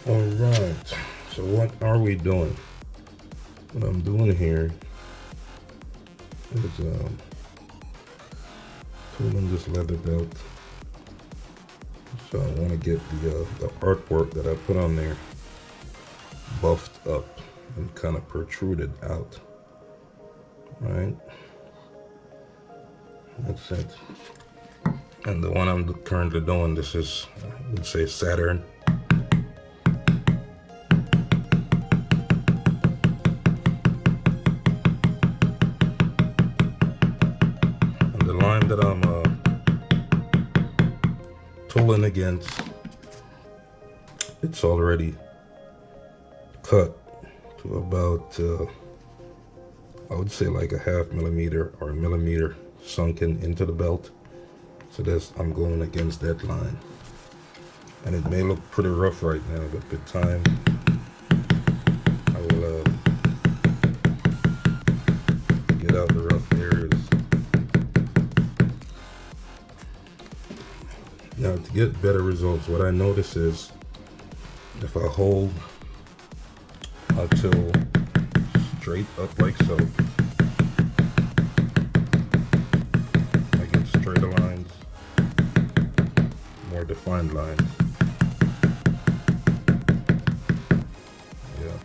All right, so what are we doing? What I'm doing here is pulling this leather belt. So I want to get the artwork that I put on there buffed up and kind of protruded out. Right? That's it. And the one I'm currently doing, this is, I would say, Saturn. And the line that I'm pulling against, it's already cut to about, I would say like a ½ millimeter or a millimeter sunken into the belt. So that's, I'm going against that line. And it may look pretty rough right now, but with time, I will get out the rough areas. Now, to get better results, what I notice is if I hold until straight up like so, I get straighter lines, more defined lines. Yeah.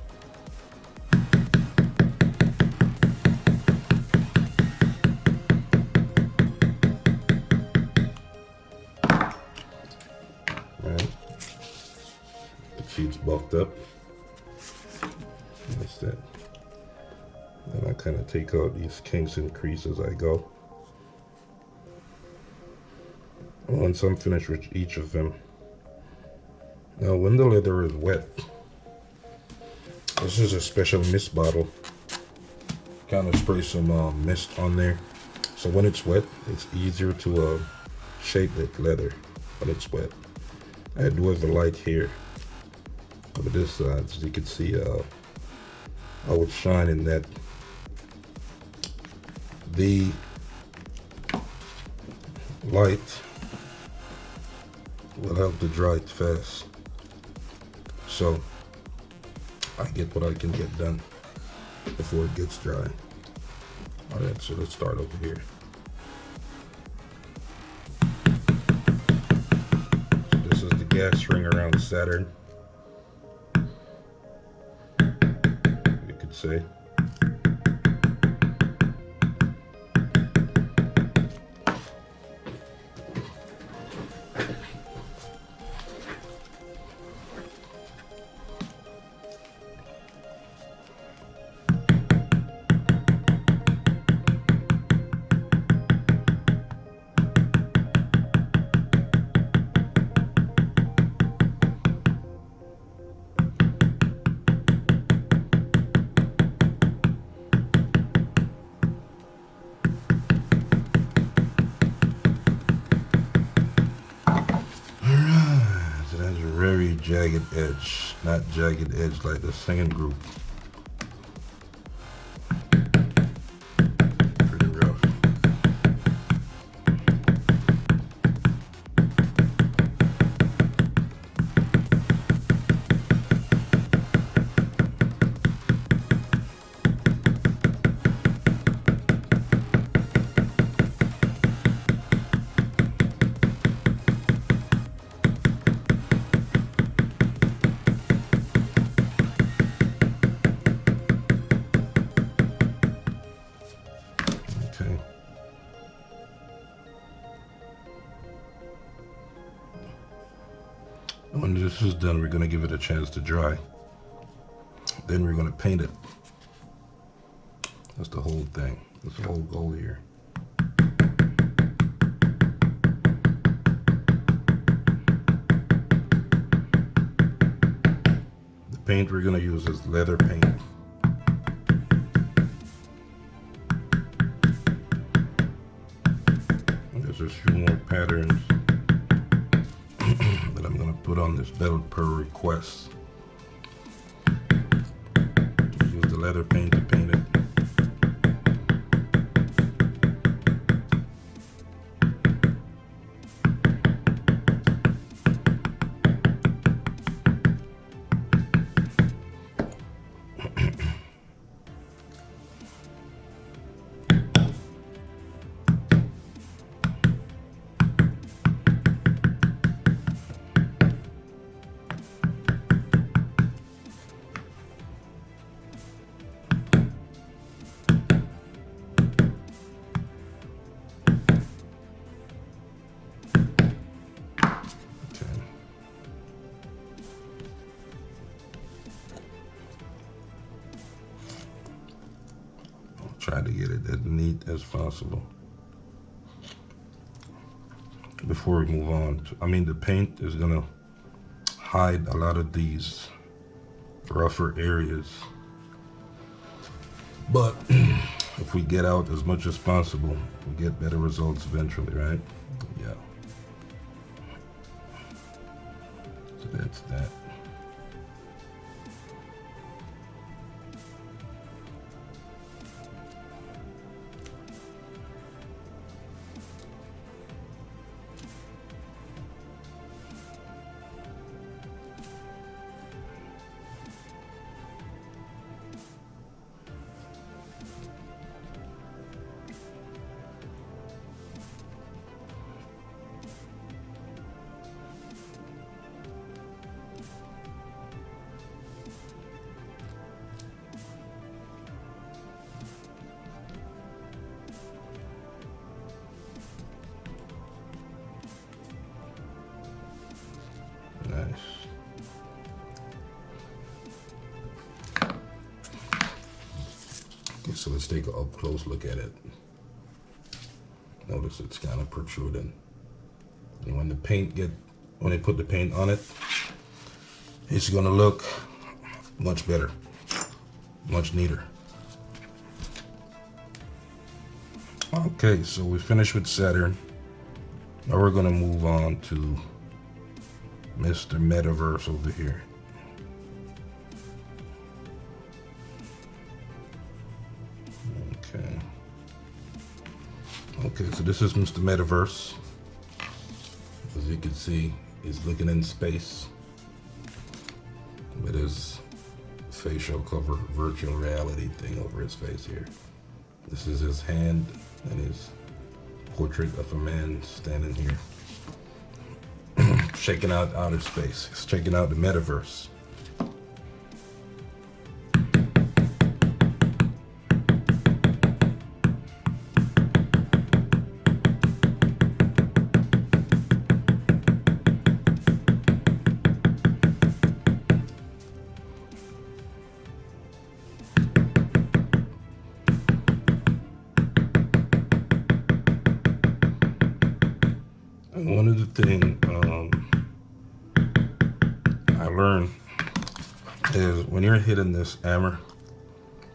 Right. The sheet's buffed up. That's that. Then I kind of take out these kinks and creases as I go. Once I'm finished with each of them. Now when the leather is wet, this is a special mist bottle. Kind of spray some mist on there. So when it's wet, it's easier to shape the leather when it's wet. I do have a light here. But this side, as you can see, I would shine in that. The light will help to dry it fast. So I get what I can get done before it gets dry. All right, so let's start over here. So this is the gas ring around Saturn, you could say. Very jagged edge, not jagged edge like the singing group. Pretty rough. When this is done, we're going to give it a chance to dry. Then we're going to paint it. That's the whole thing. That's the whole goal here. The paint we're going to use is leather paint. There's a few more patterns that I'm going to put on this belt per request. Use the leather paint to paint it. try to get it as neat as possible. Before we move on, I mean, the paint is gonna hide a lot of these rougher areas, but if we get out as much as possible, we get better results eventually, right? Yeah. So that's that. Nice. Okay, so let's take a up close look at it. Notice it's kind of protruding. And when they put the paint on it, it's gonna look much better, much neater. Okay, so we finished with Saturn. Now we're gonna move on to Mr. Metaverse over here. Okay, so this is Mr. Metaverse. As you can see, he's looking in space with his facial cover virtual reality thing over his face here. This is his hand and his portrait of a man standing here. Checking out outer space. He's checking out the metaverse. And one of the things I learned is when you're hitting this hammer,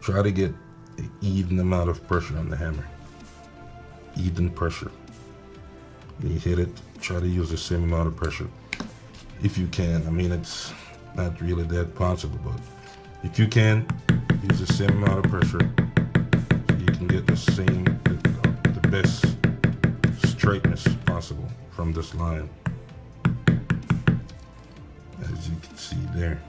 try to get an even amount of pressure on the hammer. Even pressure. When you hit it, try to use the same amount of pressure. If you can. I mean, it's not really that possible, but if you can, use the same amount of pressure so you can get the best straightness possible from this line. As you can see there.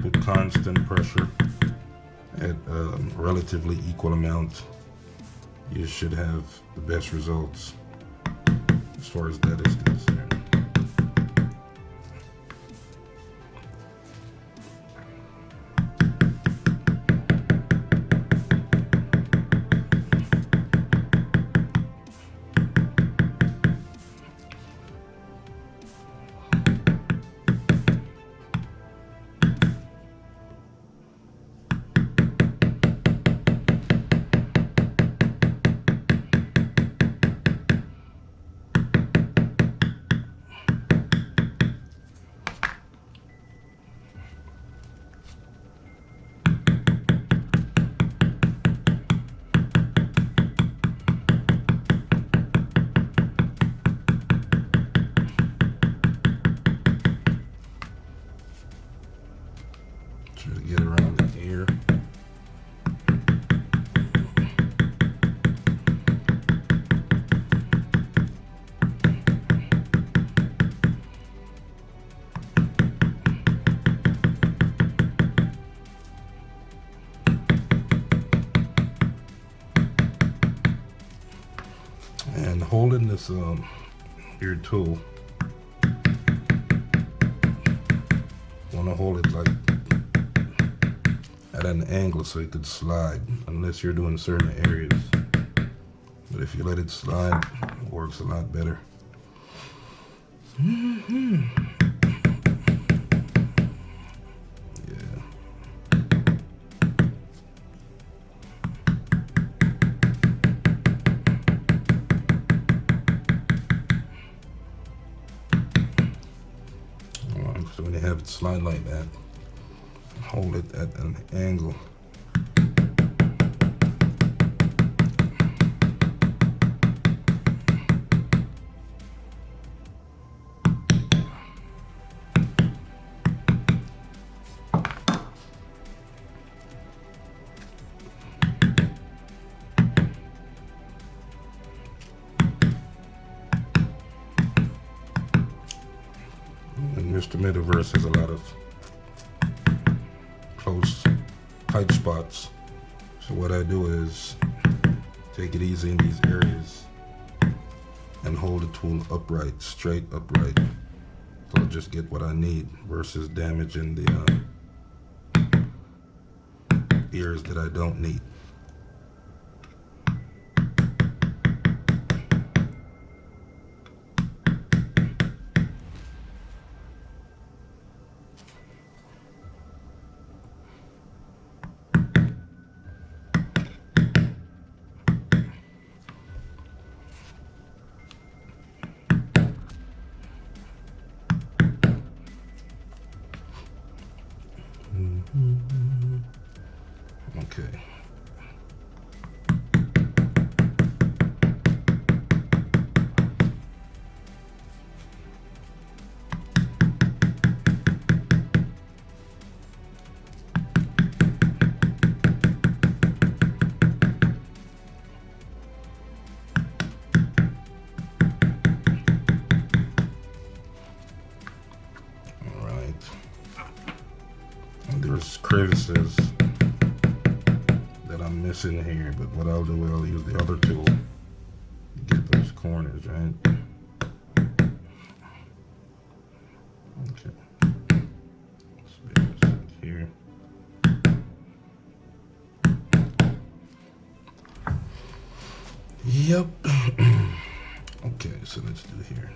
Put constant pressure at a relatively equal amount. You should have the best results as far as that is concerned. Try to get around the ear. And holding this ear tool, want to hold it like at an angle so it could slide, unless you're doing certain areas. But if you let it slide, it works a lot better. Yeah. when you have it slide like that, hold it at an angle. And Mr. Metaverse has a lot of close, tight spots. So what I do is take it easy in these areas and hold the tool upright, straight upright. So I'll just get what I need versus damaging the areas that I don't need. Okay. All right. And there's crevices that I'm missing here, but what I'll do, I'll use the other tool to get those corners, right? Okay. Let's make this here. Yep. Okay, so let's do here.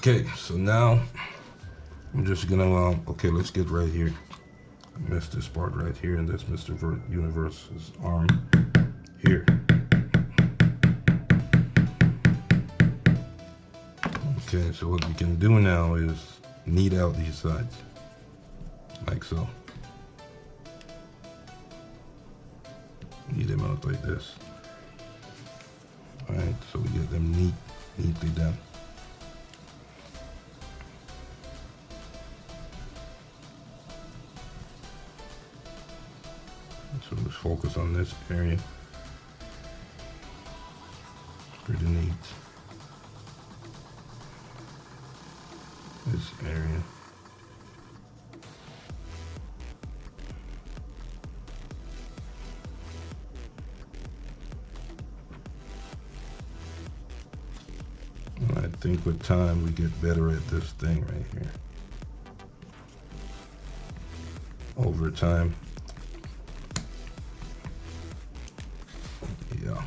Okay, so now I'm just gonna, okay, let's get right here. I missed this part right here, and that's Mr. Universe's arm here. Okay, so what we can do now is knead out these sides, like so. Knead them out like this. All right, so we get them neatly done. So let's focus on this area. Pretty neat. This area. And I think with time we get better at this thing right here. Over time. Yeah.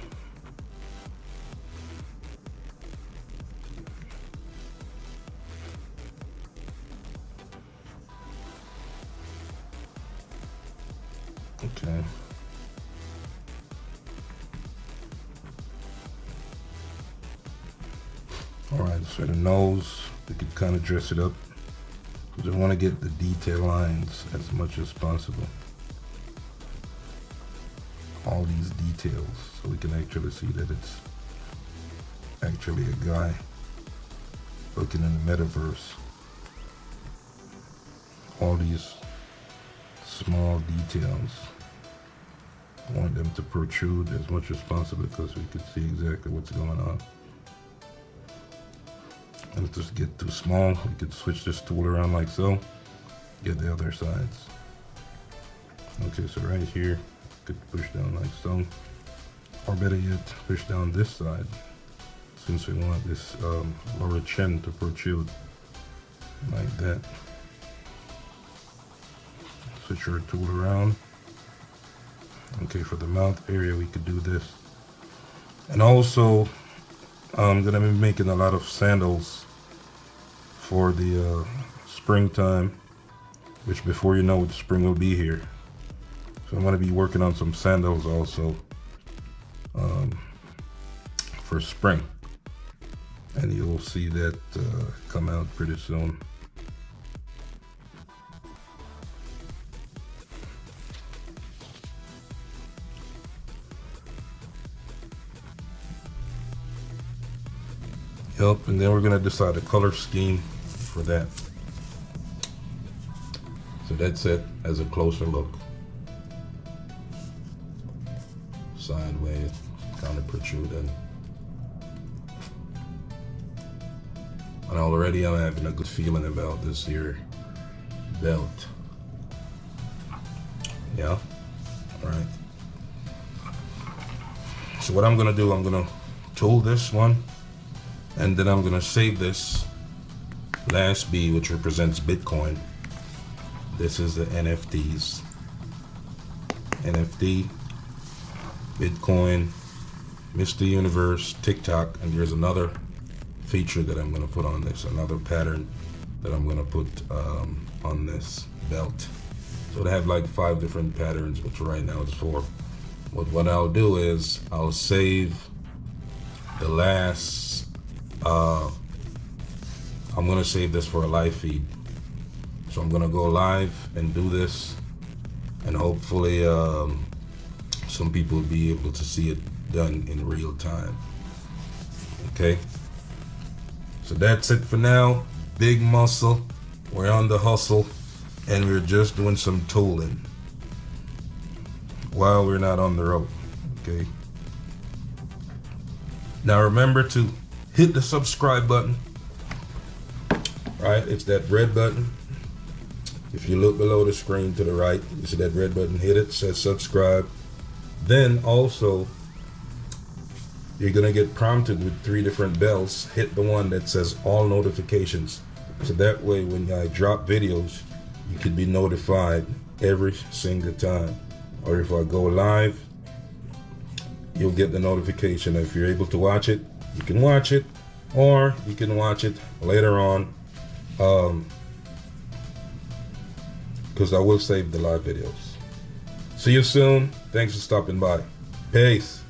Okay. All right, so the nose, we could kind of dress it up. Because I want to get the detail lines as much as possible. All these details, so we can actually see that it's actually a guy looking in the metaverse. All these small details. I want them to protrude as much as possible because we could see exactly what's going on. And if this get too small, we could switch this tool around like so. Get the other sides. Okay, so right here, could push down like so. Or better yet, push down this side. Since we want this lower chin to protrude like that. Switch our tool around. Okay, for the mouth area, we could do this. And also, I'm gonna be making a lot of sandals for the springtime, which before you know it, spring will be here. So I'm gonna be working on some sandals also for spring. And you'll see that come out pretty soon. Yep, and then we're gonna decide the color scheme for that. So that's it as a closer look. Sideways, kind of protruding. And already I'm having a good feeling about this here belt. Yeah, all right. So what I'm gonna do, I'm gonna tool this one, and then I'm gonna save this last B, which represents Bitcoin. This is the NFTs. NFT, Bitcoin, Mr. Universe, TikTok, and there's another feature that I'm gonna put on this, another pattern that I'm gonna put on this belt. So they have like 5 different patterns, which right now is 4. But what I'll do is I'll save the last, I'm gonna save this for a live feed. So I'm gonna go live and do this, and hopefully some people will be able to see it done in real time. Okay, so that's it for now. Big muscle, we're on the hustle, and we're just doing some tooling while we're not on the road. Okay, now remember to hit the subscribe button. Right, it's that red button. If you look below the screen to the right, you see that red button, hit it, says subscribe. Then also, you're gonna get prompted with 3 different bells. Hit the one that says all notifications. So that way when I drop videos, you can be notified every single time. Or if I go live, you'll get the notification. If you're able to watch it, you can watch it, or you can watch it later on. Because I will save the live videos. See you soon. Thanks for stopping by. Peace.